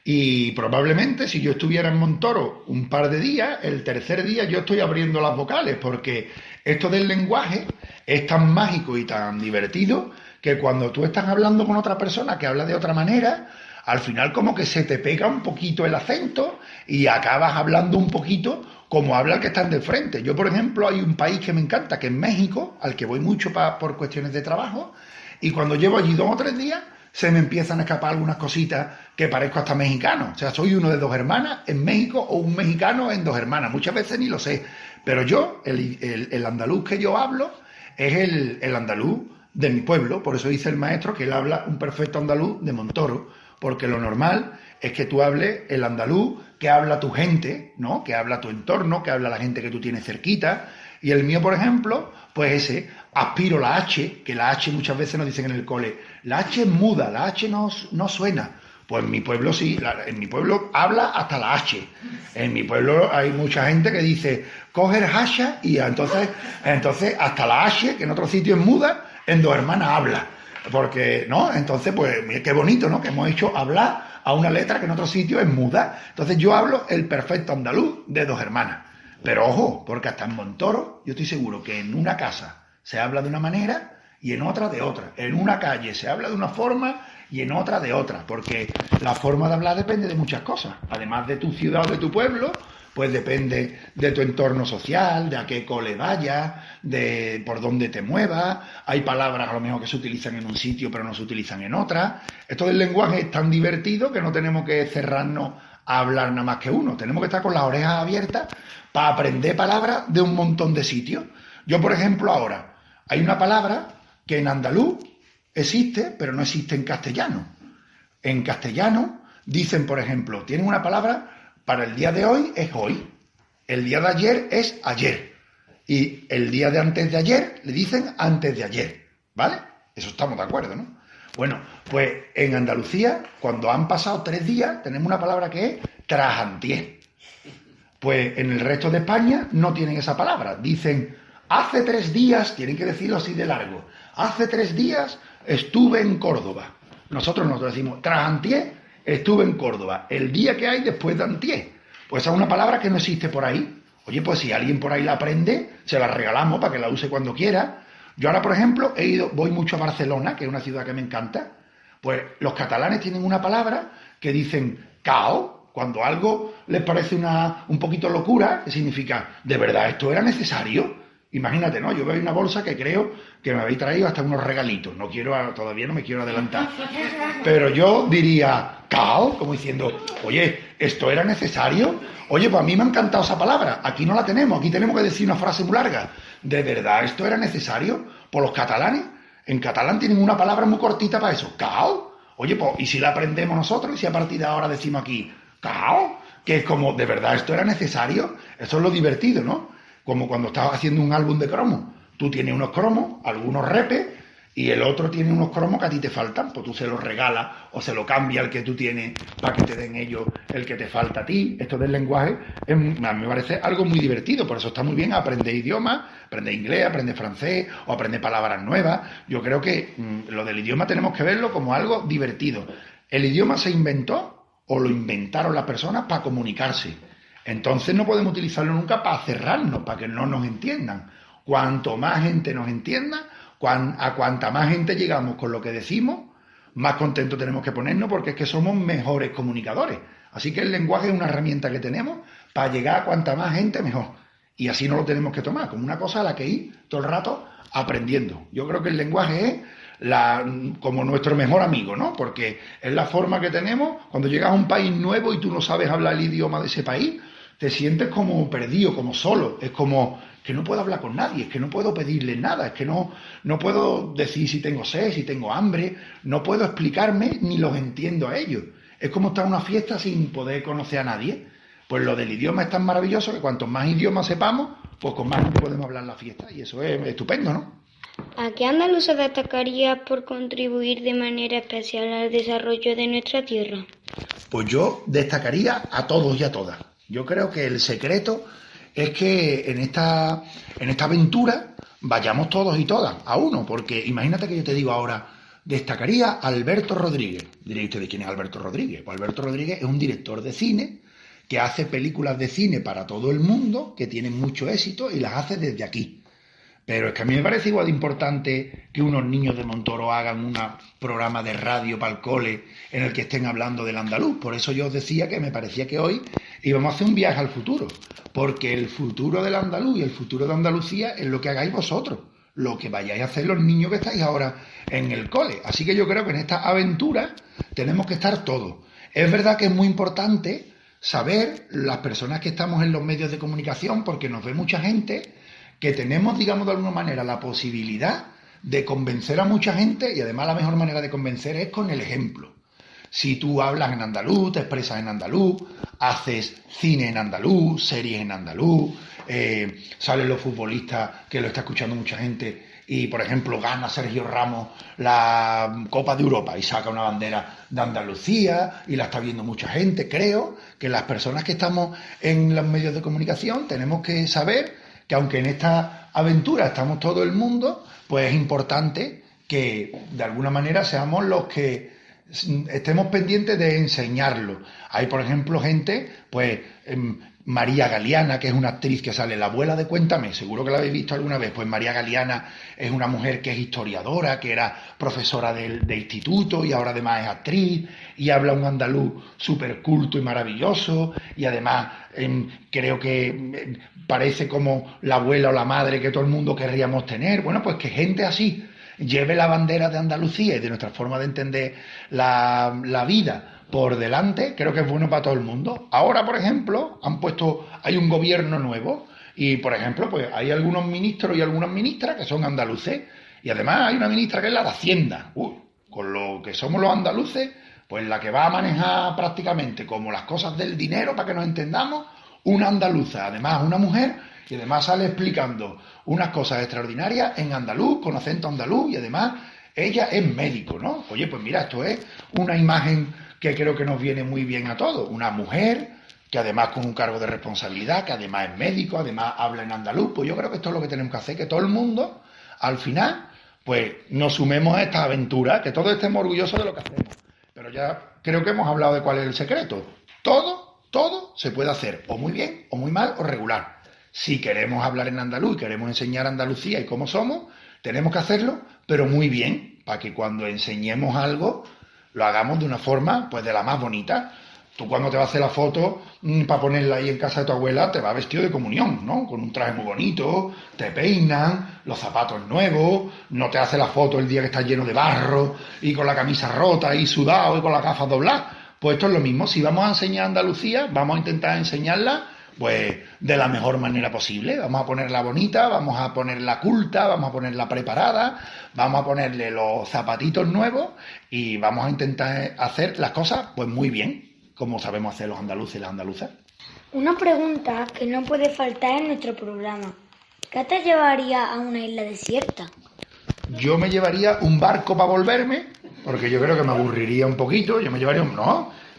Y probablemente si yo estuviera en Montoro un par de días, el tercer día yo estoy abriendo las vocales, porque esto del lenguaje es tan mágico y tan divertido que cuando tú estás hablando con otra persona que habla de otra manera, al final como que se te pega un poquito el acento y acabas hablando un poquito como habla el que están de frente. Yo, por ejemplo, hay un país que me encanta, que es México, al que voy mucho por cuestiones de trabajo, y cuando llevo allí 2 o 3 días, se me empiezan a escapar algunas cositas que parezco hasta mexicano. O sea, soy uno de Dos Hermanas en México o un mexicano en Dos Hermanas. Muchas veces ni lo sé. Pero yo, el andaluz que yo hablo, es el andaluz de mi pueblo. Por eso dice el maestro que él habla un perfecto andaluz de Montoro. Porque lo normal es que tú hables el andaluz que habla tu gente, ¿no? Que habla tu entorno, que habla la gente que tú tienes cerquita. Y el mío, por ejemplo, pues ese, aspiro la H, que la H muchas veces nos dicen en el cole, la H es muda, la H no suena. Pues en mi pueblo sí, en mi pueblo habla hasta la H. En mi pueblo hay mucha gente que dice, coger hasha y entonces hasta la H, que en otro sitio es muda, en Dos Hermanas habla. Porque, ¿no? Entonces, pues, mira qué bonito, ¿no? Que hemos hecho hablar a una letra que en otro sitio es muda. Entonces yo hablo el perfecto andaluz de Dos Hermanas. Pero ojo, porque hasta en Montoro, yo estoy seguro que en una casa se habla de una manera y en otra de otra. En una calle se habla de una forma y en otra de otra. Porque la forma de hablar depende de muchas cosas. Además de tu ciudad o de tu pueblo, pues depende de tu entorno social, de a qué cole vayas, de por dónde te muevas. Hay palabras a lo mejor que se utilizan en un sitio pero no se utilizan en otra. Esto del lenguaje es tan divertido que no tenemos que cerrarnos a hablar nada más que uno. Tenemos que estar con las orejas abiertas para aprender palabras de un montón de sitios. Yo, por ejemplo, ahora, hay una palabra que en andaluz existe, pero no existe en castellano. En castellano dicen, por ejemplo, tienen una palabra... Para el día de hoy es hoy, el día de ayer es ayer y el día de antes de ayer le dicen antes de ayer, ¿vale? Eso estamos de acuerdo, ¿no? Bueno, pues en Andalucía, cuando han pasado 3 días, tenemos una palabra que es trajantié. Pues en el resto de España no tienen esa palabra, dicen hace 3 días, tienen que decirlo así de largo, hace 3 días estuve en Córdoba. Nosotros decimos trajantié. Estuve en Córdoba, el día que hay después de antier. Pues esa es una palabra que no existe por ahí. Oye, pues si alguien por ahí la aprende, se la regalamos para que la use cuando quiera. Yo ahora, por ejemplo, voy mucho a Barcelona, que es una ciudad que me encanta. Pues los catalanes tienen una palabra que dicen cao, cuando algo les parece un poquito locura, que significa, ¿de verdad esto era necesario? Imagínate, ¿no? Yo veo una bolsa que creo que me habéis traído hasta unos regalitos. Todavía no me quiero adelantar. Pero yo diría, cao, como diciendo, oye, ¿esto era necesario? Oye, pues a mí me ha encantado esa palabra. Aquí no la tenemos, aquí tenemos que decir una frase muy larga. ¿De verdad esto era necesario? Por los catalanes, en catalán tienen una palabra muy cortita para eso, cao. Oye, pues, ¿y si la aprendemos nosotros? ¿Y si a partir de ahora decimos aquí, cao? Que es como, ¿de verdad esto era necesario? Eso es lo divertido, ¿no? Como cuando estás haciendo un álbum de cromos. Tú tienes unos cromos, algunos repes, y el otro tiene unos cromos que a ti te faltan, pues tú se los regalas o se lo cambia el que tú tienes para que te den ellos el que te falta a ti. Esto del lenguaje a mí me parece algo muy divertido, por eso está muy bien aprender idiomas, aprender inglés, aprender francés o aprender palabras nuevas. Yo creo que lo del idioma tenemos que verlo como algo divertido. El idioma se inventó o lo inventaron las personas para comunicarse. Entonces no podemos utilizarlo nunca para cerrarnos, para que no nos entiendan. Cuanto más gente nos entienda, a cuanta más gente llegamos con lo que decimos, más contentos tenemos que ponernos porque es que somos mejores comunicadores. Así que el lenguaje es una herramienta que tenemos para llegar a cuanta más gente mejor. Y así no lo tenemos que tomar, como una cosa a la que ir todo el rato aprendiendo. Yo creo que el lenguaje es como nuestro mejor amigo, ¿no? Porque es la forma que tenemos cuando llegas a un país nuevo y tú no sabes hablar el idioma de ese país, te sientes como perdido, como solo. Es como que no puedo hablar con nadie, es que no puedo pedirle nada, es que no puedo decir si tengo sed, si tengo hambre, no puedo explicarme ni los entiendo a ellos. Es como estar en una fiesta sin poder conocer a nadie. Pues lo del idioma es tan maravilloso que cuantos más idiomas sepamos, pues con más podemos hablar en la fiesta. Y eso es estupendo, ¿no? ¿A qué andaluz se destacaría por contribuir de manera especial al desarrollo de nuestra tierra? Pues yo destacaría a todos y a todas. Yo creo que el secreto es que en esta aventura vayamos todos y todas a uno, porque imagínate que yo te digo ahora, destacaría a Alberto Rodríguez. Diréis ustedes, ¿quién es Alberto Rodríguez? Pues Alberto Rodríguez es un director de cine que hace películas de cine para todo el mundo, que tienen mucho éxito y las hace desde aquí. Pero es que a mí me parece igual de importante que unos niños de Montoro hagan un programa de radio para el cole en el que estén hablando del andaluz. Por eso yo os decía que me parecía que hoy íbamos a hacer un viaje al futuro, porque el futuro del andaluz y el futuro de Andalucía es lo que hagáis vosotros, lo que vayáis a hacer los niños que estáis ahora en el cole. Así que yo creo que en esta aventura tenemos que estar todos. Es verdad que es muy importante saber las personas que estamos en los medios de comunicación, porque nos ve mucha gente que tenemos, digamos, de alguna manera la posibilidad de convencer a mucha gente, y además la mejor manera de convencer es con el ejemplo. Si tú hablas en andaluz, te expresas en andaluz, haces cine en andaluz, series en andaluz, salen los futbolistas que lo está escuchando mucha gente y, por ejemplo, gana Sergio Ramos la Copa de Europa y saca una bandera de Andalucía y la está viendo mucha gente. Creo que las personas que estamos en los medios de comunicación tenemos que saber que aunque en esta aventura estamos todo el mundo, pues es importante que de alguna manera seamos los que estemos pendientes de enseñarlo. Hay, por ejemplo, gente, pues María Galeana, que es una actriz que sale, la abuela de Cuéntame, seguro que la habéis visto alguna vez. Pues María Galeana es una mujer que es historiadora, que era profesora de instituto y ahora además es actriz y habla un andaluz súper culto y maravilloso, y además creo que parece como la abuela o la madre que todo el mundo querríamos tener. Bueno, pues que gente así lleve la bandera de Andalucía y de nuestra forma de entender la vida por delante, creo que es bueno para todo el mundo. Ahora, por ejemplo, hay un gobierno nuevo y, por ejemplo, pues hay algunos ministros y algunas ministras que son andaluces, y además hay una ministra que es la de Hacienda. Con lo que somos los andaluces, pues la que va a manejar prácticamente como las cosas del dinero, para que nos entendamos, una andaluza, además una mujer, y además sale explicando unas cosas extraordinarias en andaluz, con acento andaluz, y además ella es médico, ¿no? Oye, pues mira, esto es una imagen que creo que nos viene muy bien a todos. Una mujer que además con un cargo de responsabilidad, que además es médico, además habla en andaluz. Pues yo creo que esto es lo que tenemos que hacer, que todo el mundo, al final, pues nos sumemos a esta aventura, que todos estemos orgullosos de lo que hacemos. Pero ya creo que hemos hablado de cuál es el secreto. Todo se puede hacer, o muy bien, o muy mal, o regular. Si queremos hablar en andaluz y queremos enseñar Andalucía y cómo somos, tenemos que hacerlo, pero muy bien, para que cuando enseñemos algo lo hagamos de una forma, pues de la más bonita. Tú cuando te vas a hacer la foto para ponerla ahí en casa de tu abuela, te vas vestido de comunión, ¿no? Con un traje muy bonito, te peinan, los zapatos nuevos, no te haces la foto el día que estás lleno de barro y con la camisa rota y sudado y con las gafas dobladas. Pues esto es lo mismo. Si vamos a enseñar Andalucía, vamos a intentar enseñarla pues de la mejor manera posible. Vamos a ponerla bonita, vamos a ponerla culta, vamos a ponerla preparada, vamos a ponerle los zapatitos nuevos y vamos a intentar hacer las cosas pues muy bien, como sabemos hacer los andaluces y las andaluzas. Una pregunta que no puede faltar en nuestro programa. ¿Qué te llevaría a una isla desierta? Yo me llevaría un barco para volverme, porque yo creo que me aburriría un poquito. Yo me llevaría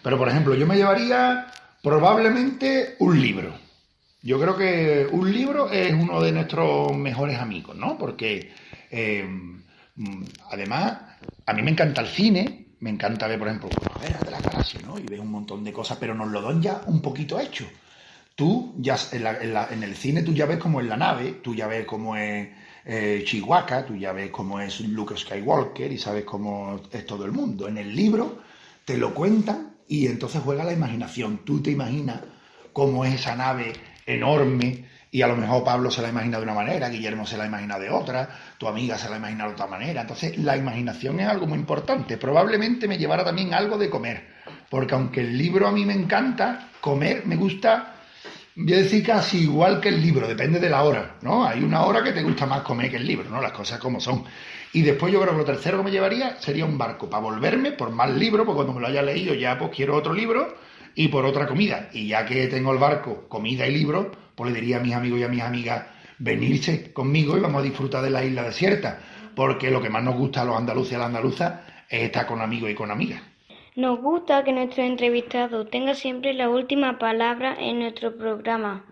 pero por ejemplo, yo me llevaría probablemente un libro. Yo creo que un libro es uno de nuestros mejores amigos, ¿no? Porque además a mí me encanta el cine, me encanta ver, por ejemplo, la Guerra de la Galaxia, ¿no? Y ves un montón de cosas, pero nos lo dan ya un poquito hecho. Tú ya en el cine tú ya ves cómo es la nave, tú ya ves cómo es Chewbacca, tú ya ves cómo es Luke Skywalker y sabes cómo es todo el mundo. En el libro te lo cuentan y entonces juega la imaginación. Tú te imaginas cómo es esa nave enorme y a lo mejor Pablo se la imagina de una manera, Guillermo se la imagina de otra, tu amiga se la imagina de otra manera. Entonces la imaginación es algo muy importante. Probablemente me llevara también algo de comer, porque aunque el libro a mí me encanta, comer me gusta. Voy a decir casi igual que el libro, depende de la hora, ¿no? Hay una hora que te gusta más comer que el libro, ¿no? Las cosas como son. Y después yo creo que lo tercero que me llevaría sería un barco para volverme por más libros, porque cuando me lo haya leído ya pues quiero otro libro y por otra comida. Y ya que tengo el barco, comida y libro, pues le diría a mis amigos y a mis amigas venirse conmigo y vamos a disfrutar de la isla desierta, porque lo que más nos gusta a los andaluces y a las andaluzas es estar con amigos y con amigas. Nos gusta que nuestro entrevistado tenga siempre la última palabra en nuestro programa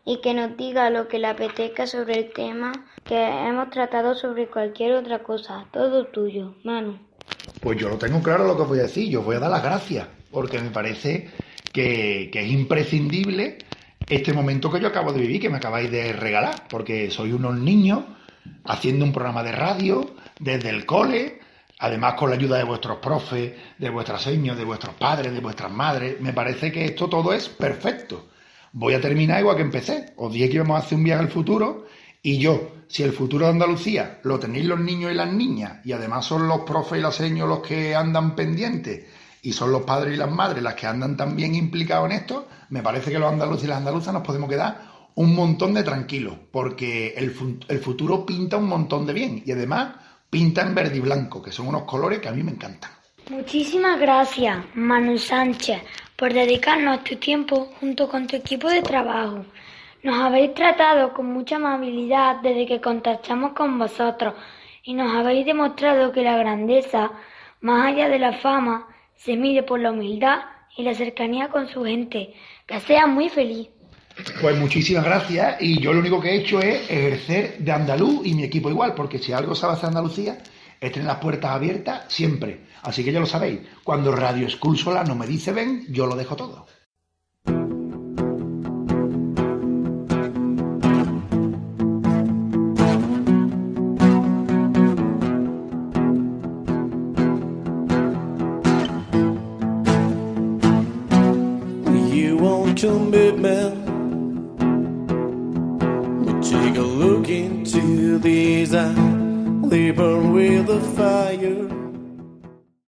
y que nos diga lo que le apetezca sobre el tema que hemos tratado, sobre cualquier otra cosa. Todo tuyo, Manu. Pues yo lo tengo claro lo que os voy a decir. Yo os voy a dar las gracias, porque me parece que es imprescindible este momento que yo acabo de vivir, que me acabáis de regalar, porque sois unos niños haciendo un programa de radio desde el cole. Además, con la ayuda de vuestros profes, de vuestras señas, de vuestros padres, de vuestras madres, me parece que esto todo es perfecto. Voy a terminar igual que empecé. Os dije que íbamos a hacer un viaje al futuro y yo, si el futuro de Andalucía lo tenéis los niños y las niñas, y además son los profes y las señas los que andan pendientes, y son los padres y las madres las que andan también implicados en esto, me parece que los andaluces y las andaluzas nos podemos quedar un montón de tranquilos, porque el futuro pinta un montón de bien, y además pinta en verde y blanco, que son unos colores que a mí me encantan. Muchísimas gracias, Manu Sánchez, por dedicarnos tu tiempo junto con tu equipo de trabajo. Nos habéis tratado con mucha amabilidad desde que contactamos con vosotros y nos habéis demostrado que la grandeza, más allá de la fama, se mide por la humildad y la cercanía con su gente. Que seas muy feliz. Pues muchísimas gracias, y yo lo único que he hecho es ejercer de andaluz y mi equipo igual, porque si algo sabe hacer Andalucía estén las puertas abiertas siempre. Así que ya lo sabéis, cuando Radio School Solano me dice ven, yo lo dejo todo. Commitment. We'll take a look into these eyes, they burn with the fire.